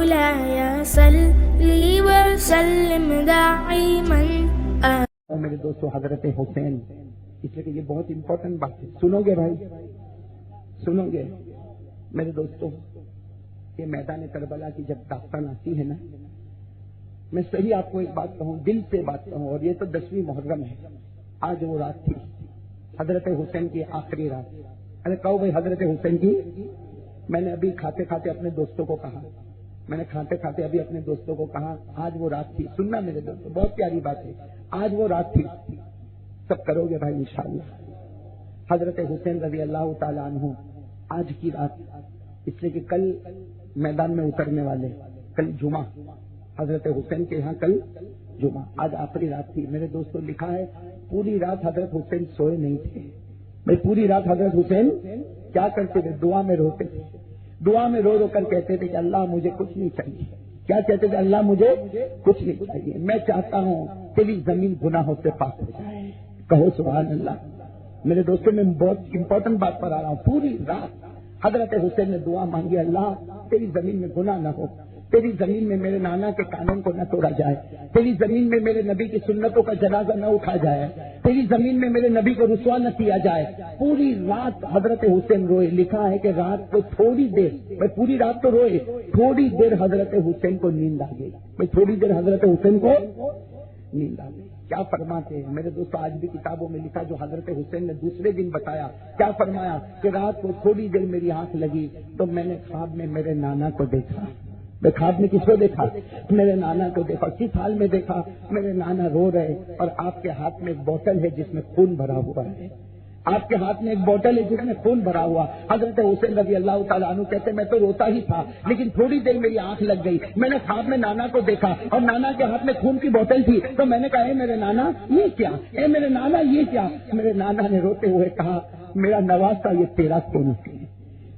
مولاي صل وسلم دائما. اور میرے دوستو حضرت حسین، اس لیے کہ یہ بہت امپورٹنٹ بات ہے. سنو گے بھائی، سنو گے میرے دوستو؟ یہ میدان کربلا کی جب داستان آتی ہے نا، میں صحیح آپ کو ایک بات کہوں، دل سے بات کہوں، اور یہ تو 10ویں محرم ہے. آج وہ رات تھی حضرت حسین کی آخری رات. ارے کہو بھائی حضرت حسین کی. میں نے ابھی کھاتے کھاتے اپنے دوستوں کو کہا، میں نے کھاتے کھاتے ابھی اپنے دوستوں کو کہا آج وہ رات تھی. سننا میرے دوستوں، بہت پیاری بات ہے. آج وہ رات تھی. سب کرو گے بھائی انشاءاللہ. حضرت حسین رضی اللہ تعالیٰ عنہ آج کی رات، اس لیے کہ کل میدان میں اترنے والے، کل جمعہ، حضرت حسین کے یہاں کل جمعہ، آج آخری رات تھی. میرے دوستوں لکھا ہے پوری رات حضرت حسین سوئے نہیں تھے. بھائی پوری رات حضرت حسین کیا کرتے تھے؟ دعا میں روتے تھے. دعا میں رو رو کر کہتے تھے کہ اللہ مجھے کچھ نہیں چاہیے. کیا کہتے تھے؟ اللہ مجھے کچھ نہیں چاہیے، میں چاہتا ہوں تیری زمین گناہوں سے پاک ہو جائے. کہو سبحان اللہ. میرے دوستوں میں بہت امپورٹنٹ بات پر آ رہا ہوں. پوری رات حضرت حسین نے دعا مانگی، اللہ تیری زمین میں گناہ نہ ہو، تیری زمین میں میرے نانا کے قانون کو نہ توڑا جائے، تیری زمین میں میرے نبی کی سنتوں کا جنازہ نہ اٹھا جائے، تیری زمین میں میرے نبی کو رسوا نہ کیا جائے. پوری رات حضرت حسین روئے. لکھا ہے کہ رات کو تھوڑی دیر، بھائی پوری رات تو روئے، تھوڑی دیر حضرت حسین کو نیند آ گئی. بھائی تھوڑی دیر حضرت حسین کو نیند آ گئی. کیا فرماتے ہیں میرے دوستوں؟ آج بھی کتابوں میں لکھا جو حضرت حسین نے دوسرے دن بتایا. کیا فرمایا کہ رات کو تھوڑی دیر میری آنکھ لگی تو میں نے خواب میں میرے نانا کو دیکھا. میں خواب میں کس کو دیکھا؟ میرے نانا کو دیکھا. کس حال میں دیکھا؟ میرے نانا رو رہے اور آپ کے ہاتھ میں ایک بوتل ہے جس میں خون بھرا ہوا ہے. آپ کے ہاتھ میں ایک بوتل ہے جس میں خون بھرا ہوا. حضرت حسین رضی اللہ تعالیٰ عنہ کہتے میں تو روتا ہی تھا، لیکن تھوڑی دیر میری آنکھ لگ گئی. میں نے خواب میں نانا کو دیکھا اور نانا کے ہاتھ میں خون کی بوتل تھی، تو میں نے کہا اے میرے نانا یہ کیا، اے میرے نانا یہ کیا. میرے نانا نے روتے ہوئے کہا میرا نواسا یہ تیرا خون ہے،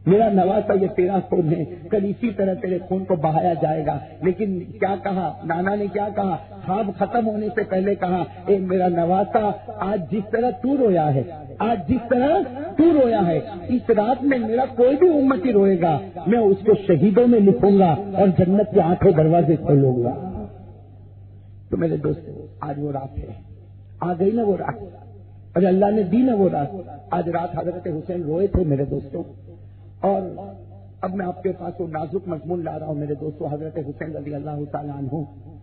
میرا نواسا یہ تیرا خون ہے، کل اسی طرح تیرے خون کو بہایا جائے گا. لیکن کیا کہا نانا نے؟ کیا کہا؟ خواب ختم ہونے سے پہلے کہا اے میرا نواسا آج جس طرح تو رویا ہے، آج جس طرح تو رویا ہے، اس رات میں میرا کوئی بھی امتی روئے گا میں اس کو شہیدوں میں لکھوں گا اور جنت کے 8 دروازے کھولوں گا. تو میرے دوست آج وہ رات ہے، آ گئی نا وہ رات، اور اللہ نے دی نا وہ رات. آج رات حضرت حسین روئے تھے میرے دوستوں. اور اب میں آپ کے پاس وہ نازک مضمون لا رہا ہوں میرے دوستوں، حضرت حسین رضی اللہ تعالیٰ عنہ.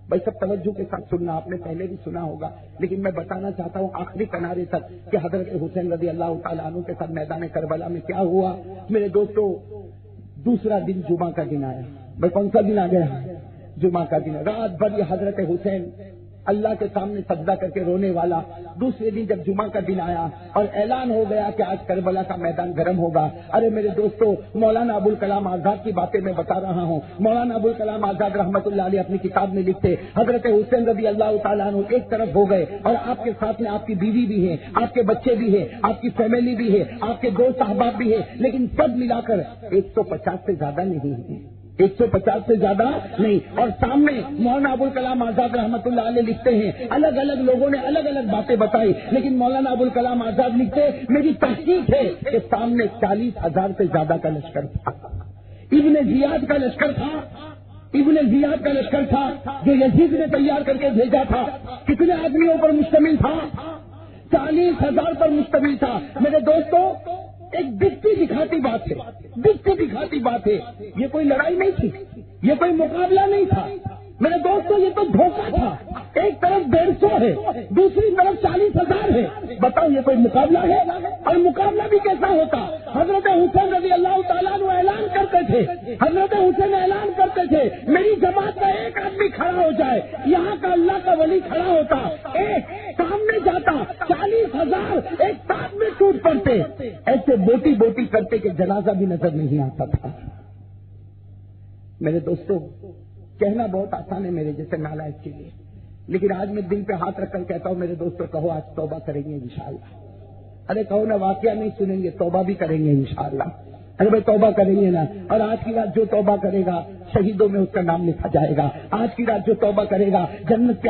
بھائی سب توجہ کے ساتھ سننا، آپ نے پہلے بھی سنا ہوگا لیکن میں بتانا چاہتا ہوں آخری کنارے تک کہ حضرت حسین رضی اللہ تعالیٰ عنہ کے ساتھ میدان کربلا میں کیا ہوا. میرے دوستوں دوسرا دن جمعہ کا دن آیا. بھائی کون سا دن آ گیا؟ جمعہ کا دن. رات بھر یہ حضرت حسین اللہ کے سامنے سجدہ کر کے رونے والا. دوسرے دن جب جمعہ کا دن آیا اور اعلان ہو گیا کہ آج کربلا کا میدان گرم ہوگا. ارے میرے دوستو مولانا ابوالکلام آزاد کی باتیں میں بتا رہا ہوں. مولانا ابوالکلام آزاد رحمت اللہ علیہ اپنی کتاب میں لکھتے حضرت حسین رضی اللہ تعالیٰ عنہ ایک طرف ہو گئے اور آپ کے ساتھ میں آپ کی بیوی بھی ہے، آپ کے بچے بھی ہے، آپ کی فیملی بھی ہے، آپ کے دوست احباب بھی ہے، لیکن سب ملا کر 150 سے زیادہ نہیں ہے، 150 سے زیادہ نہیں. اور سامنے مولانا ابوالکلام آزاد رحمت اللہ علیہ لکھتے ہیں الگ الگ لوگوں نے الگ الگ باتیں بتائی، لیکن مولانا ابوالکلام آزاد لکھتے میری تحقیق ہے کہ سامنے 40,000 سے زیادہ کا لشکر تھا. ابن زیاد کا لشکر تھا، ابن زیاد کا لشکر تھا جو یزید نے تیار کر کے بھیجا تھا. کتنے آدمیوں پر مشتمل تھا؟ 40,000 پر مشتمل تھا. میرے دوستوں ایک دکھتی دکھاتی بات ہے، دکھتی دکھاتی بات ہے. یہ کوئی لڑائی نہیں تھی، یہ کوئی مقابلہ نہیں تھا میرے دوستوں، یہ تو دھوکہ تھا. ایک طرف 150 ہے، دوسری طرف 40,000 ہے. بتاؤ یہ کوئی مقابلہ ہے؟ اور مقابلہ بھی کیسا ہوتا؟ حضرت حسین رضی اللہ تعالیٰ عنہ اعلان کرتے تھے، حضرت حسین اعلان کرتے تھے میری جماعت کا ایک آدمی کھڑا ہو جائے، یہاں کا اللہ کا ولی کھڑا ہوتا، ایک سامنے جاتا، 40,000 ایک ساتھ میں ٹوٹ پڑتے. ایسے بوٹی بوٹی کرتے کہ جنازہ بھی نظر نہیں آتا تھا. میرے دوستوں کہنا بہت آسان ہے میرے جیسے نالائق کے لیے، لیکن آج میں دل پہ ہاتھ رکھ کر کہتا ہوں میرے دوستوں کہو آج توبہ کریں گے انشاءاللہ. ارے کہو نا واقعہ نہیں سنیں گے، توبہ بھی کریں گے انشاءاللہ. ارے بھائی توبہ کریں گے نا. اور آج کی رات جو توبہ کرے گا شہیدوں میں اس کا نام لکھا جائے گا. آج کی رات جو توبہ کرے گا جنت کے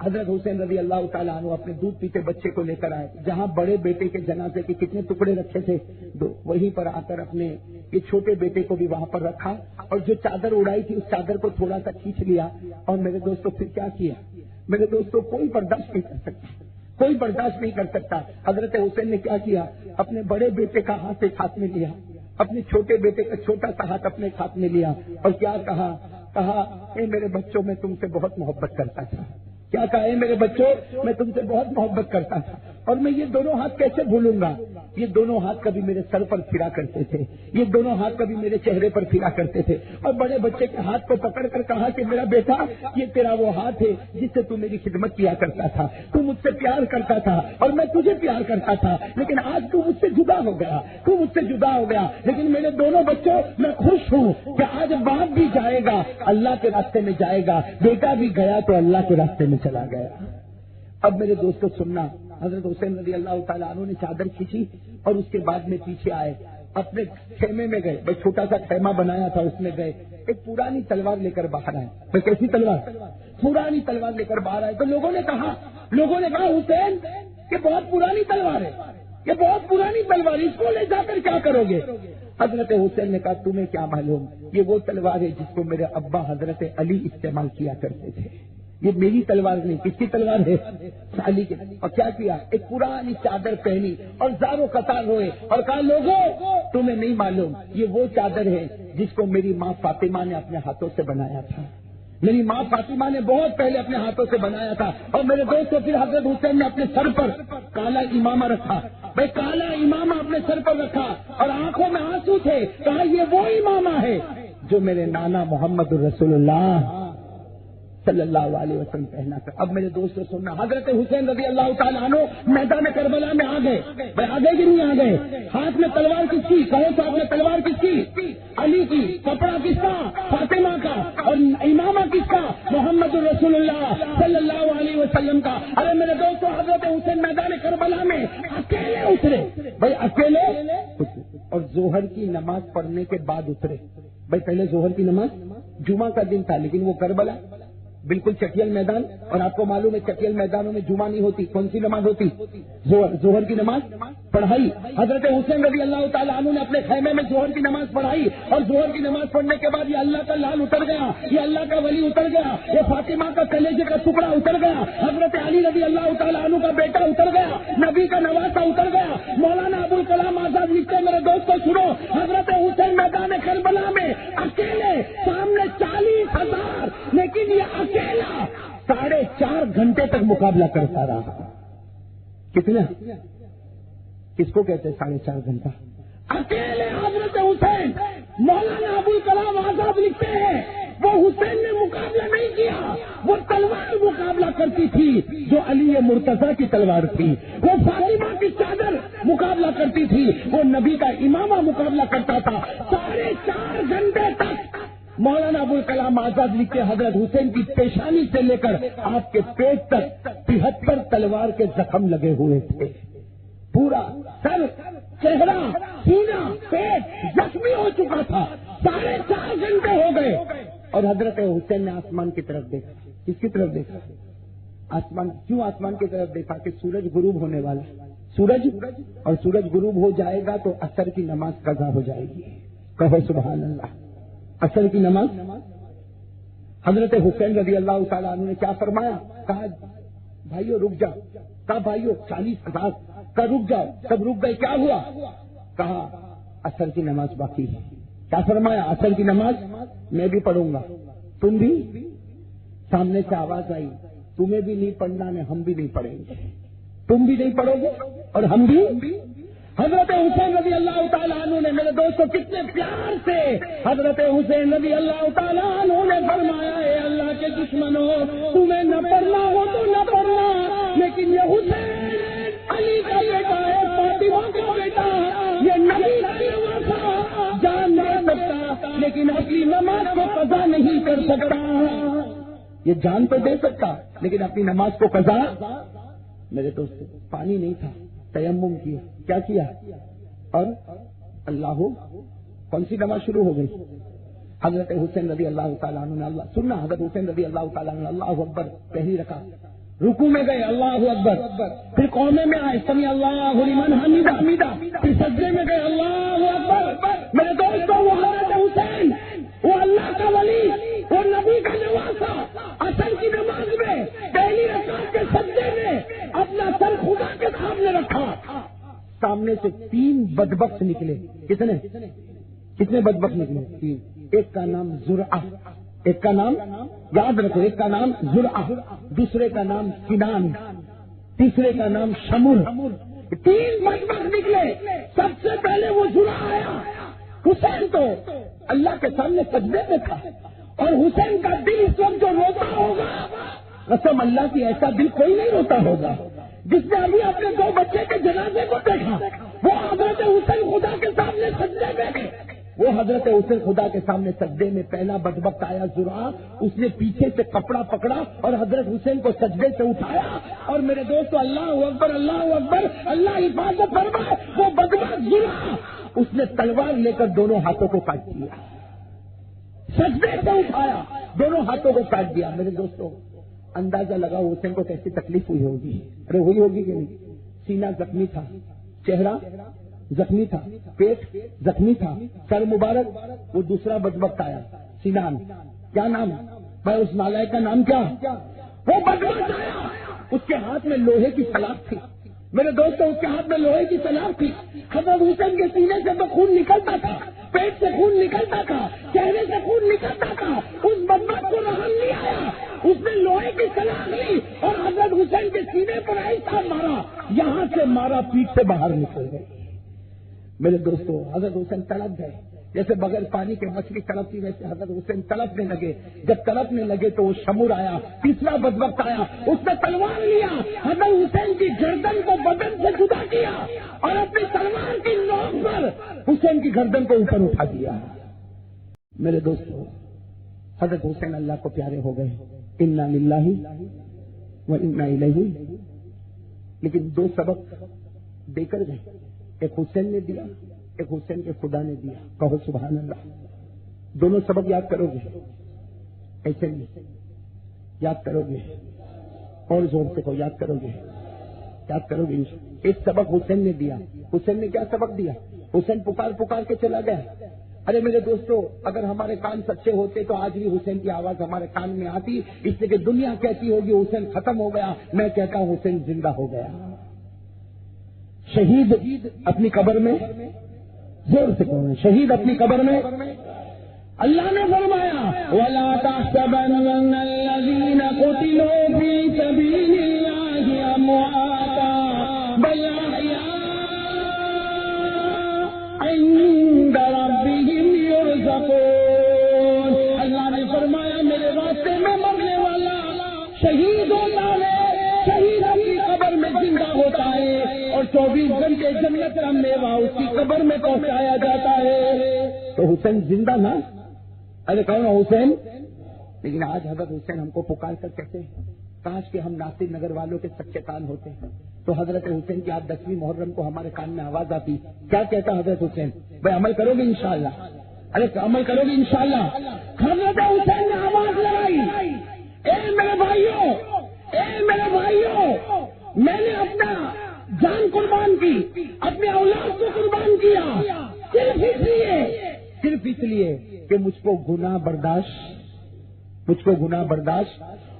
حضرت حسین رضی اللہ تعالیٰ عنہ اپنے دودھ پیتے بچے کو لے کر آئے. جہاں بڑے بیٹے کے جنازے کے کتنے ٹکڑے رکھے تھے وہیں پر آ کر اپنے یہ چھوٹے بیٹے کو بھی وہاں پر رکھا اور جو چادر اڑائی تھی اس چادر کو تھوڑا سا کھینچ لیا. اور میرے دوستوں پھر کیا کیا؟ میرے دوستوں کوئی برداشت نہیں کر سکتا, کوئی برداشت نہیں کر سکتا. حضرت حسین نے کیا کیا؟ اپنے بڑے بیٹے کا ہاتھ ایک ہاتھ میں لیا, اپنے چھوٹے بیٹے کا چھوٹا سا ہاتھ اپنے ہاتھ میں لیا اور کیا کہا؟ اے میرے بچوں میں تم سے بہت محبت کرتا تھا. کیا کہا؟ اے میرے بچوں میں تم سے بہت محبت کرتا تھا اور میں یہ دونوں ہاتھ کیسے بھولوں گا؟ یہ دونوں ہاتھ کبھی میرے سر پر پھرا کرتے تھے, یہ دونوں ہاتھ کبھی میرے چہرے پر پھرا کرتے تھے. اور بڑے بچے کے ہاتھ کو پکڑ کر کہا کہ میرا بیٹا یہ تیرا وہ ہاتھ ہے جس سے تو میری خدمت کیا کرتا تھا, تو مجھ سے پیار کرتا تھا اور میں تجھے پیار کرتا تھا, لیکن آج تو مجھ سے جدا ہو گیا, تو مجھ سے جدا ہو گیا. لیکن میرے دونوں بچوں میں خوش ہوں کہ آج باپ بھی جائے گا اللہ کے راستے میں جائے گا, بیٹا بھی گیا تو اللہ کے راستے میں چلا گیا. اب میرے دوستوں سننا, حضرت حسین رضی اللہ تعالیٰ عنہ نے چادر کھینچی اور اس کے بعد میں پیچھے آئے, اپنے خیمے میں گئے. بھائی چھوٹا سا خیمہ بنایا تھا, اس میں گئے, ایک پرانی تلوار لے کر باہر آئے. بھائی کیسی تلوار؟ پرانی تلوار لے کر باہر آئے. تو لوگوں نے کہا حسین یہ بہت پرانی تلوار ہے, یہ بہت پرانی تلوار, اس کو لے جا کر کیا کرو گے؟ حضرت حسین نے کہا تمہیں کیا معلوم, یہ وہ تلوار ہے جس کو میرے ابا حضرت علی استعمال کیا کرتے تھے, یہ میری تلوار نہیں. کس کی تلوار ہے؟ علی کی. اور کیا کیا؟ ایک پرانی چادر پہنی اور زاروں قطار روئے اور کہا لوگوں تمہیں نہیں معلوم یہ وہ چادر ہے جس کو میری ماں فاطمہ نے اپنے ہاتھوں سے بنایا تھا, میری ماں فاطمہ نے بہت پہلے اپنے ہاتھوں سے بنایا تھا. اور میرے دوستوں پھر حضرت حسین نے اپنے سر پر کالا امامہ رکھا, بھائی کالا امامہ اپنے سر پر رکھا اور آنکھوں میں آنسو تھے. کہا یہ وہ امامہ ہے جو میرے نانا محمد رسول اللہ صلی اللہ علیہ وسلم پہنا تھا. اب میرے دوستوں سننا, حضرت حسین رضی اللہ تعالیٰ عنہ میدان کربلا میں آ گئے. بھائی آگے کہ نہیں آ گئے؟ ہاتھ میں تلوار کس کی؟ کہو صاحب میں تلوار کس کی؟ علی کی. کپڑا کس کا؟ فاطمہ کا. اور امامہ کس کا؟ محمد رسول اللہ صلی اللہ علیہ وسلم کا. ارے میرے دوستوں حضرت حسین میدان کربلا میں اکیلے اترے, بھائی اکیلے, اور ظہر کی نماز پڑھنے کے بعد اترے. بھائی پہلے ظہر کی نماز, جمعہ کا دن تھا لیکن وہ کربلا بالکل چٹیل میدان, اور آپ کو معلوم ہے چٹیل میدانوں میں جمعہ نہیں ہوتی. کون سی نماز ہوتی؟ ظہر کی نماز پڑھائی. حضرت حسین رضی اللہ تعالیٰ عنہ نے اپنے خیمے میں ظہر کی نماز پڑھائی اور ظہر کی نماز پڑھنے کے بعد یہ اللہ کا لال اتر گیا, یہ اللہ کا ولی اتر گیا, یہ فاطمہ کا کلیجے کا ٹکڑا اتر گیا, حضرت علی رضی اللہ تعالیٰ عنہ کا بیٹا اتر گیا, نبی کا نواسا اتر گیا. مولانا ابوالکلام آزاد لکھتے میرے دوستوں سنو, حضرت حسین میدان کربلا میں اکیلے, سامنے 40,000, لیکن یہ اکیلا 4.5 گھنٹے تک مقابلہ کرتا رہا. کتنا؟ کس کو کہتے ہیں 4.5 گھنٹہ؟ اکیلے حضرت حسین. مولانا ابوالکلام آزاد لکھتے ہیں وہ حسین نے مقابلہ نہیں کیا, وہ تلوار مقابلہ کرتی تھی جو علی مرتضیٰ کی تلوار تھی, وہ فاطمہ کی چادر مقابلہ کرتی تھی, وہ نبی کا امامہ مقابلہ کرتا تھا. 4.5 گھنٹے تک مولانا ابوالکلام آزاد لکھتے حضرت حسین کی پیشانی سے لے کر آپ کے پیٹ تک 73 تلوار کے زخم لگے ہوئے تھے. پورا سر, چہرہ, سینہ, پیٹ زخمی ہو چکا تھا. 4.5 گھنٹے ہو گئے اور حضرت حسین نے آسمان کی طرف دیکھا. کس کی طرف دیکھا؟ آسمان. کیوں آسمان کی طرف دیکھا؟ کہ سورج غروب ہونے والا, سورج, اور سورج غروب ہو جائے گا تو عصر کی نماز قضا ہو جائے گی. کہو سبحان اللہ. عصر کی نماز. حضرت حسین رضی اللہ تعالیٰ عنہ نے کیا فرمایا؟ کہا بھائیو رک جاؤ. کہا بھائیو 40,000 کا رک جاؤ. سب رک گئے. کیا ہوا؟ کہا عصر کی نماز باقی ہے. کیا فرمایا؟ عصر کی نماز میں بھی پڑھوں گا, تم بھی. سامنے سے آواز آئی تمہیں بھی نہیں پڑھنا ہے, ہم بھی نہیں پڑھیں گے. تم بھی نہیں پڑھو گے اور ہم بھی. حضرت حسین رضی اللہ تعالیٰ عنہ نے, میرے دوستوں کتنے پیار سے حضرت حسین رضی اللہ تعالیٰ عنہ نے فرمایا ہے اللہ کے دشمنوں تمہیں نہ پڑھنا ہو تو نہ پڑھنا, لیکن یہ حسین علی کا بیٹا ہے, فاطمہ کا بیٹا, یہ نبی کا نواسا, جان دے سکتا لیکن اپنی نماز کو قضا نہیں کر سکتا. یہ جان تو دے سکتا لیکن اپنی نماز کو قضا. میرے دوست پانی نہیں تھا, تیمم کیا. کیا کیا؟ اور اللہ, کون سی نماز شروع ہو گئی؟ حضرت حسین رضی اللہ تعالیٰ عنہ نے اللہ سننا, حضرت حسین رضی اللہ تعالیٰ عنہ اللہ اکبر پہلی رکعت رکوع میں گئے اللہ اکبر، پھر قومے میں آئے سمی اللہ لمن حمیدہ، پھر سجدے میں گئے اللہ اکبر۔ میرے دوستوں وہ حضرت حسین، وہ اللہ کا ولی، وہ نبی کا نواسا، اصل کی نماز میں پہلی رکعت کے سجدے میں اپنا سر خدا کے سامنے رکھا، سامنے سے 3 بدبخت نکلے۔ کتنے بدبخت نکلے؟ 3۔ ایک کا نام زرعہ، ایک کا نام یاد رکھو، ایک کا نام زرعہ، دوسرے کا نام سنان، تیسرے کا نام شمر۔ 3 بدبخت نکلے۔ سب سے پہلے وہ زرعہ آیا۔ حسین تو اللہ کے سامنے سجدے میں تھا، اور حسین کا دل اس وقت جو روتا ہوگا، قسم اللہ کی ایسا دل کوئی نہیں روتا ہوگا جس نے ابھی اپنے 2 بچے کے جنازے کو دیکھا۔ وہ حضرت حسین خدا کے سامنے سجدے میں گئے۔ وہ حضرت حسین خدا کے سامنے سجدے میں پہلا بدبخت آیا زرعہ، اس نے پیچھے سے کپڑا پکڑا اور حضرت حسین کو سجدے سے اٹھایا، اور میرے دوستو اللہ اکبر، اللہ اکبر، اللہ حفاظت فرمائے۔ وہ بدبخت زرعہ اس نے تلوار لے کر دونوں ہاتھوں کو کاٹ دیا، سجدے سے اٹھایا، دونوں ہاتھوں کو کاٹ دیا۔ میرے دوستو اندازہ لگا حسین کو کیسی تکلیف ہوئی ہوگی۔ ارے ہوئی ہوگی کہ نہیں؟ سینہ زخمی تھا، چہرہ زخمی تھا، پیٹ زخمی تھا، سر مبارک۔ وہ دوسرا بدبخت آیا سنان، کیا نام بھائی اس نالائق کا نام کیا؟ وہ بدبخت آیا، اس کے ہاتھ میں لوہے کی سلاخ تھی۔ میرے دوستوں اس کے ہاتھ میں لوہے کی سلاخ تھی۔ حضرت حسین کے سینے سے تو خون نکلتا تھا، پیٹ سے خون نکلتا تھا، چہرے سے خون نکلتا تھا۔ اس بدبخت کو رحم نہیں آیا، اس نے لوہے کی سلاخ لی اور حضرت حسین کے سینے پر ایسا مارا، یہاں سے مارا پیٹ سے باہر نکل گئے۔ میرے دوستو حضرت حسین تڑپ گئے، جیسے بغیر پانی کے مچھلی تڑپتی ویسے حضرت حسین تڑپنے لگے۔ جب تڑپنے لگے تو وہ شمر آیا، تیسرا بدبخت آیا، اس نے تلوار لیا، حضرت حسین کی گردن کو بدن سے جدا کیا اور اپنی تلوار کی نوک پر حسین کی گردن کو اوپر اٹھا دیا۔ میرے دوستو حضرت حسین اللہ کو پیارے ہو گئے، انا للہ و انا الیہ، لیکن 2 سبق دے کر گئے، ایک حسین نے دیا، ایک حسین کے خدا نے دیا۔ کہو سبحان اللہ۔ دونوں سبق یاد کرو گے؟ ایسے نہیں یاد کرو گے، اور زور سے کہو یاد کرو گے، یاد کرو گے۔ ایک سبق حسین نے دیا۔ حسین نے کیا سبق دیا؟ حسین پکار کے چلا گیا۔ ارے میرے دوستو اگر ہمارے کان سچے ہوتے تو آج بھی حسین کی آواز ہمارے کان میں آتی، اس لیے کہ دنیا کہتی ہوگی حسین ختم ہو گیا، میں کہتا ہوں حسین زندہ ہو گیا۔ شہید اپنی قبر میں، زور سے کہو شہید اپنی قبر میں۔ اللہ نے فرمایا وَلَا تَحْسَبَنَّ الَّذِينَ قُتِلُوا فِي سَبِيلِ اللَّهِ أَمْوَاتًا بَلْ أَحْيَاءٌ عِندَ رَبِّهِمْ يُرْزَقُونَ۔ اللہ نے فرمایا میرے راستے میں مرنے والا شہید ہوتا ہے، شہید اپنی قبر میں زندہ ہوتا ہے، اور 24 گھنٹے جنت کا میوہ اس کی قبر میں پہنچایا جاتا ہے۔ تو حسین زندہ نا؟ ارے کہو نا حسین۔ لیکن آج حضرت حسین ہم کو پکار کر کہتے ہیں کاش کہ ہم ناصر نگر والوں کے سچے کان ہوتے ہیں تو حضرت حسین کی آج 10ویں محرم کو ہمارے کان میں آواز آتی، کیا کہتا حضرت حسین؟ بھائی عمل کرو گے انشاءاللہ؟ ارے عمل کرو گے انشاءاللہ؟ حضرت حسین نے آواز لگائی، اے میرے بھائیوں، اے میرے بھائیوں، میں نے اپنا جان قربان کی، اپنے اولاد کو قربان کیا، صرف اس لیے کہ مجھ کو گناہ برداشت۔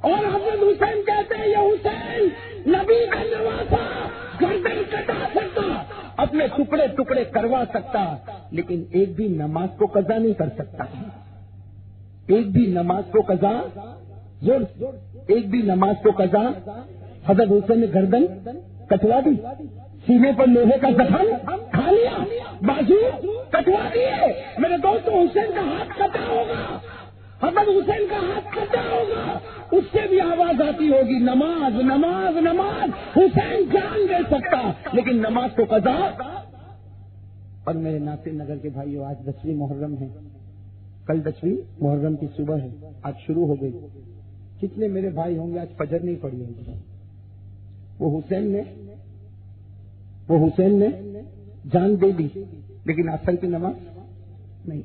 اور حضرت حسین کہتے ہیں یہ حسین نبی کا نواسا، گردن کٹا سکتا، اپنے ٹکڑے ٹکڑے کروا سکتا، لیکن ایک بھی نماز کو قضا نہیں کر سکتا، ایک بھی نماز کو قضا، ایک بھی نماز کو قضا۔ حضرت حسین نے گردن کٹوا دی، سینے پر لوہے کا زخم کھا لیا، بازو کٹوا دیے۔ میرے دوستوں حسین کا ہاتھ کٹا ہوگا، حضرت حسین کا ہاتھ کٹا ہوگا، اس سے بھی آواز آتی ہوگی نماز نماز نماز۔ حسین جان دے سکتا لیکن نماز کو قضا۔ اور میرے ناصر نگر کے بھائیو آج 10ویں محرم ہے، کل 10ویں محرم کی صبح ہے، آج شروع ہو گئی۔ کتنے میرے بھائی ہوں گے آج فجر نہیں پڑی ہوگی؟ وہ حسین نے جان دے دی لیکن اصل کی نماز نہیں،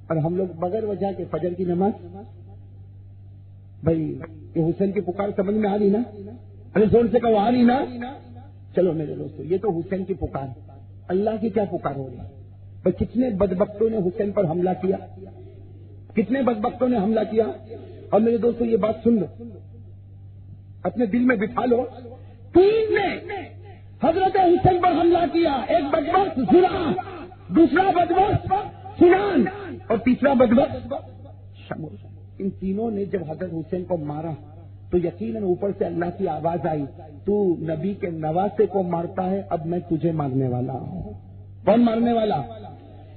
اور ہم لوگ بغیر وجہ کے فجر کی نماز بھائی یہ حسین کی پکار سمجھ میں آ رہی نا؟ ارے زور سے کہو آ رہی نا؟ چلو میرے دوستو، یہ تو حسین کی پکار، اللہ کی کیا پکار ہو رہی ہے؟ بھائی کتنے بدبختوں نے حسین پر حملہ کیا، کتنے بدبختوں نے حملہ کیا. اور میرے دوستو یہ بات سن لو، اپنے دل میں بٹھا لو، تین نے حضرت حسین پر حملہ کیا. ایک بدبخت زرع، دوسرا بدبخت سنان اور تیسرا بدبخت شمر. ان تینوں نے جب حضرت حسین کو مارا تو یقیناً اوپر سے اللہ کی آواز آئی، تو نبی کے نواسے کو مارتا ہے، اب میں تجھے مارنے والا ہوں. کون مارنے والا؟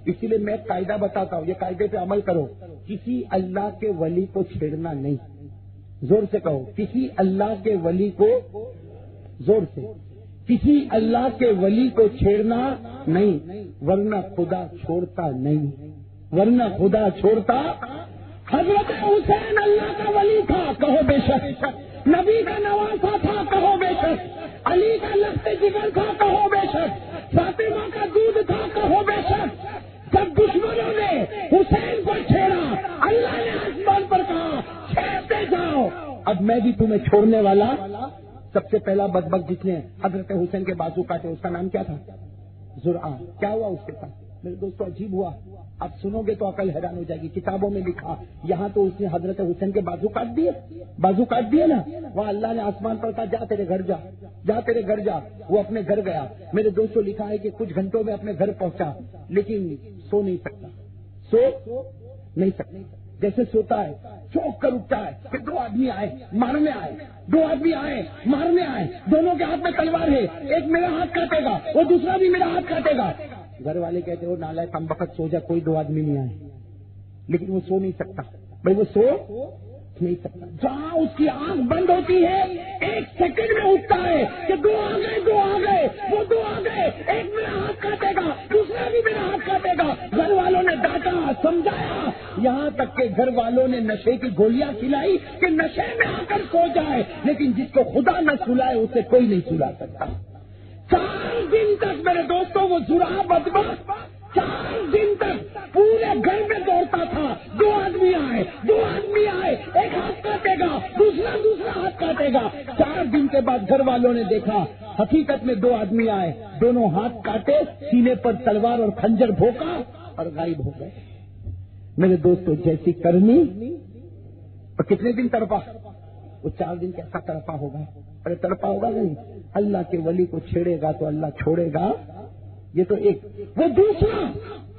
اسی لیے میں قاعدہ بتاتا ہوں، یہ قاعدے پہ عمل کرو. کسی اللہ کے ولی کو چھیڑنا نہیں. زور سے کہو، کسی اللہ کے ولی کو، زور سے، کسی اللہ کے ولی کو چھیڑنا نہیں، ورنہ خدا چھوڑتا نہیں، ورنہ خدا چھوڑتا. حضرت حسین اللہ کا ولی تھا، کہو بے شک. نبی کا نواسا تھا، کہو بے شک. علی کا لخت جگر تھا، کہو بے شک. فاطمہ کا دودھ تھا، کہو بے شک. جب دشمنوں نے حسین کو چھیڑا، اللہ نے آسمان پر کہا چھیڑتے جاؤ، اب میں بھی تمہیں چھوڑنے والا. سب سے پہلا بدبخت جس نے حضرت حسین کے بازو کاٹے اس کا نام کیا تھا؟ زرع. کیا ہوا اس کے ساتھ؟ میرے دوستوں عجیب ہوا. آپ سنو گے تو عقل حیران ہو جائے گی. کتابوں میں لکھا، یہاں تو اس نے حضرت حسین کے بازو کاٹ دیے، بازو کاٹ دیے نا. وہاں اللہ نے آسمان پر کہا جا تیرے گھر جا، جا تیرے گھر جا. وہ اپنے گھر گیا. میرے دوستوں لکھا ہے کہ کچھ گھنٹوں میں اپنے گھر پہنچا، لیکن سو نہیں سکتا، سو نہیں سکتا. جیسے سوتا ہے چوک کر اٹھتا ہے کہ دو آدمی آئے مارنے آئے، دو آدمی آئے مارنے آئے، دونوں کے ہاتھ میں تلوار ہے، ایک میرا ہاتھ کاٹے گا وہ دوسرا بھی میرا ہاتھ کاٹے گا. گھر والے کہتے ہو نالائق کم وقت سو جا، کوئی دو آدمی نہیں آئے. لیکن وہ سو نہیں سکتا. بھائی وہ سو نہیں سکتا. جہاں اس کی آنکھ بند ہوتی ہے ایک سیکنڈ میں اٹھتا ہے کہ دو آ گئے، دو آ گئے، وہ دو آ گئے، ایک میرا ہاتھ کاٹے گا دوسرا بھی میرا ہاتھ کاٹے گا. گھر والوں نے ڈانٹا، سمجھایا، یہاں تک کہ گھر والوں نے نشے کی گولیاں کھلائی کہ نشے میں آ کر سو جائے. لیکن جس کو خدا نہ سلائے اسے کوئی نہیں سلا سکتا. 4 دن تک میرے دوستوں وہ زرع بدبخت 4 دن تک پورے گھر میں دوڑتا تھا. دو آدمی آئے، دو آدمی آئے، ایک ہاتھ کاٹے گا دوسرا ہاتھ کاٹے گا. 4 دن کے بعد گھر والوں نے دیکھا حقیقت میں 2 آدمی آئے، دونوں ہاتھ کاٹے، سینے پر تلوار اور خنجر بھوکا اور غائب ہو گئے. میرے دوستوں جیسی کرنی. اور کتنے دن تڑپا؟ وہ 4 دن کیسا تڑپا ہوگا؟ ارے تڑپا ہوگا نہیں. اللہ کے ولی کو چھیڑے گا تو اللہ چھوڑے گا. یہ تو ایک. وہ دوسرا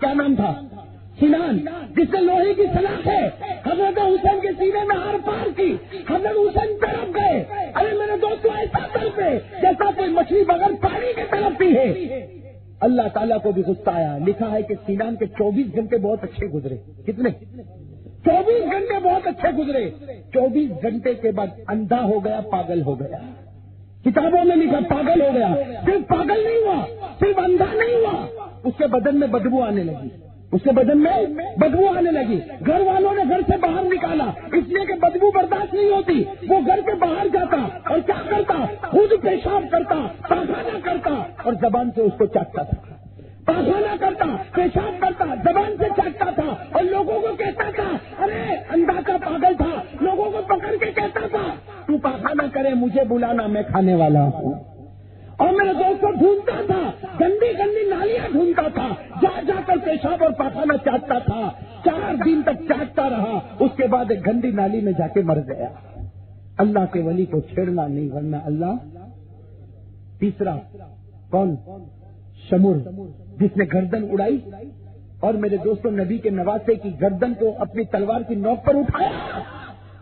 کیا نام تھا؟ سنان، جس نے لوہے کی سلاخ ہے حضرت حسین کے سینے میں آر پار کی. حضرت حسین تڑپ گئے. ارے میرے دوستوں ایسا تڑپے جیسا کوئی مچھلی بغیر پانی کے تڑپتی ہے. اللہ تعالیٰ کو بھی غصہ آیا. لکھا ہے کہ سنان کے 24 گھنٹے بہت اچھے گزرے. کتنے؟ 24 گھنٹے بہت اچھے گزرے. 24 گھنٹے کے بعد اندھا ہو گیا، پاگل ہو گیا. کتابوں میں لکھا پاگل ہو گیا. صرف پاگل نہیں ہوا، صرف اندھا نہیں ہوا، اس کے بدن میں بدبو آنے لگی. اس کے بدن میں بدبو آنے لگی. گھر والوں نے گھر سے باہر نکالا اس لیے کہ بدبو برداشت نہیں ہوتی. وہ گھر کے باہر جاتا اور کیا کرتا؟ خود پیشاب کرتا، پاخانہ کرتا اور زبان سے اس کو چاٹتا تھا. پاخانہ کرتا، پیشاب کرتا، زبان سے چاٹتا تھا اور لوگوں کو کہتا تھا، ارے اندھا کا پاگل تھا، لوگوں کو پکڑ کے کہتا تھا تو پاخانہ کرے مجھے بلانا، میں کھانے والا ہوں. اور میرے دوست کو ڈھونڈتا تھا، گندی گندی نالیاں ڈھونڈتا تھا، جا جا کر پیشاب اور پاخانہ چاٹتا تھا. 4 دن تک چاٹتا رہا. اس کے بعد ایک گندی نالی میں جا کے مر گیا. اللہ کے ولی کو چھیڑنا نہیں ورنہ اللہ. تیسرا کون؟ شمر، جس نے گردن اڑائی اور میرے دوستوں نبی کے نواسے کی گردن کو اپنی تلوار کی نوک پر اٹھایا.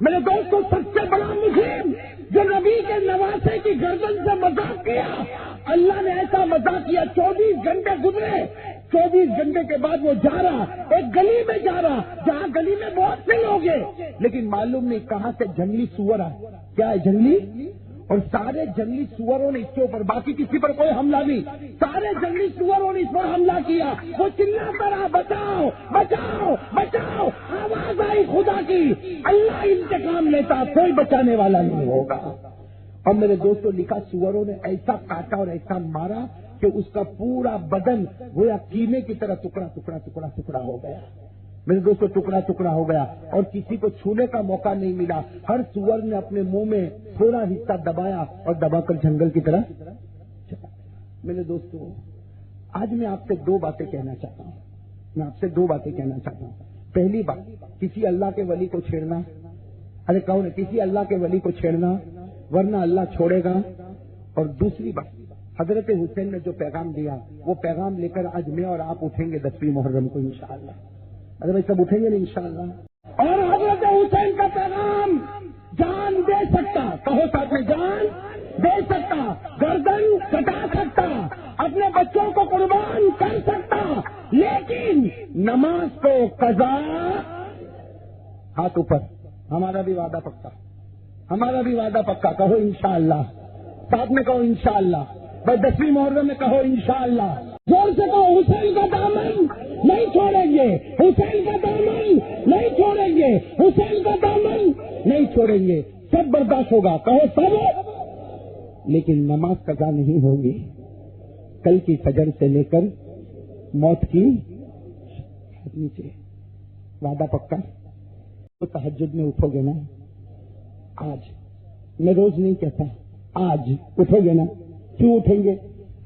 میرے دوستوں سب سے بڑا مجرم جو نبی کے نواسے کی گردن سے مذاق کیا، اللہ نے ایسا مذاق کیا. 24 گھنٹے گزرے. 24 گھنٹے کے بعد وہ جا رہا ایک گلی میں جا رہا جہاں گلی میں بہت سے لوگ ہیں، لیکن معلوم نہیں کہاں سے جنگلی سور آئے. کیا ہے؟ جنگلی. اور سارے جنگلی سوروں نے اس کے اوپر، باقی کسی پر کوئی حملہ نہیں، سارے جنگلی سوروں نے اس پر حملہ کیا. وہ چلاتا رہا بچاؤ بچاؤ بچاؤ. آواز آئی خدا کی، اللہ انتقام لیتا، کوئی بچانے والا نہیں ہوگا. اور میرے دوستوں لکھا سوروں نے ایسا کاٹا اور ایسا مارا کہ اس کا پورا بدن گویا قیمے کی طرح ٹکڑا ٹکڑا ٹکڑا ٹکڑا ہو گیا. میرے دوستوں ٹکڑا ٹکڑا ہو گیا اور کسی کو چھونے کا موقع نہیں ملا. ہر سور نے اپنے منہ میں تھوڑا حصہ دبایا اور دبا کر جنگل کی طرف چلا. میرے دوستوں آج میں آپ سے دو باتیں کہنا چاہتا ہوں. میں آپ سے دو باتیں کہنا چاہتا ہوں. پہلی بات, کسی اللہ کے ولی کو چھیڑنا, ارے کہو نا, کسی اللہ کے ولی کو چھیڑنا ورنہ اللہ چھوڑے گا. اور دوسری بات, حضرت حسین نے جو پیغام دیا وہ پیغام لے کر آج میں اور آپ اٹھیں گے 10ویں محرم کو انشاءاللہ. ارے بھائی سب اٹھیں گے نا انشاءاللہ. اور حضرت حسین کا پیغام جان دے سکتا, کہو ساتھ میں, جان دے سکتا, گردن کٹا سکتا, اپنے بچوں کو قربان کر سکتا, لیکن نماز کو قضا. ہاتھ اوپر, ہمارا بھی وعدہ پکا, ہمارا بھی وعدہ پکا. کہو انشاءاللہ, ساتھ میں کہو انشاءاللہ. بھائی 10ویں محرم میں کہو انشاءاللہ. زور سے کہو, حسین کا دامن نہیں چھوڑیں گے, حسین کا دامن نہیں چھوڑیں گے, حسین کا دامن نہیں چھوڑیں گے. سب برداشت ہوگا, کہو سب, لیکن نماز قضا نہیں ہوگی. کل کی فجر سے لے کر موت کی نیچے. وعدہ پکا. تو تہجد میں اٹھو گے نا آج, میں روز نہیں کہتا, آج اٹھو گے نا. کیوں اٹھیں گے؟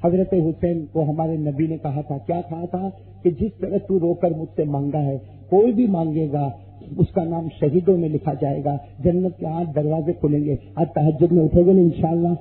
حضرت حسین کو ہمارے نبی نے کہا تھا, کیا کہا تھا, کہ جس طرح تو رو کر مجھ سے مانگا ہے, کوئی بھی مانگے گا اس کا نام شہیدوں میں لکھا جائے گا, جنت کے 8 دروازے کھلیں گے. آج تہجد میں اٹھو گے نا انشاءاللہ.